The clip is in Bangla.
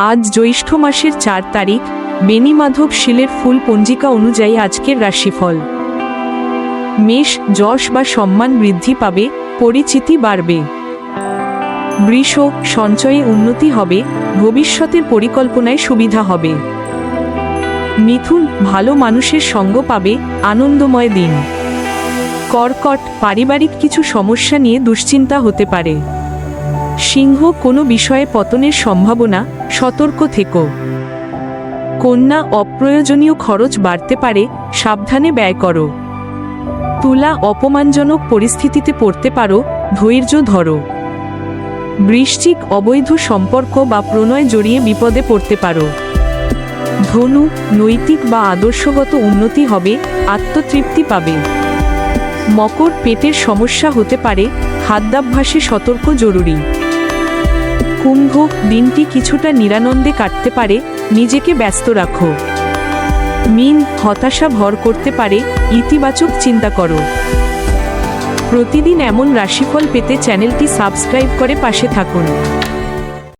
আজ জ্যৈষ্ঠ মাসের 4 তারিখ, বেণীমাধব শীলের ফুল পঞ্জিকা অনুযায়ী আজকের রাশিফল। মেষ, যশ বা সম্মান বৃদ্ধি পাবে, পরিচিতি বাড়বে। বৃষ, সঞ্চয়ে উন্নতি হবে, ভবিষ্যতের পরিকল্পনায় সুবিধা হবে। মিথুন, ভালো মানুষের সঙ্গ পাবে, আনন্দময় দিন। কর্কট, পারিবারিক কিছু সমস্যা নিয়ে দুশ্চিন্তা হতে পারে। সিংহ, কোনো বিষয়ে পতনের সম্ভাবনা, সতর্ক থেকো। কন্যা, অপ্রয়োজনীয় খরচ বাড়তে পারে, সাবধানে ব্যয় করো। তুলা, অপমানজনক পরিস্থিতিতে পড়তে পারো, ধৈর্য ধরো। বৃশ্চিক, অবৈধ সম্পর্ক বা প্রণয় জড়িয়ে বিপদে পড়তে পারো। ধনু, নৈতিক বা আদর্শগত উন্নতি হবে, আত্মতৃপ্তি পাবে। মকর, পেটের সমস্যা হতে পারে, খাদ্যাভ্যাসে সতর্ক জরুরি। কুম্ভ, দিনটি কিছুটা নিরানন্দে কাটতে পারে, নিজেকে ব্যস্ত রাখো। মীন, হতাশা ভর করতে পারে, ইতিবাচক চিন্তা করো। প্রতিদিন এমন রাশিফল পেতে চ্যানেলটি সাবস্ক্রাইব করে পাশে থাকুন।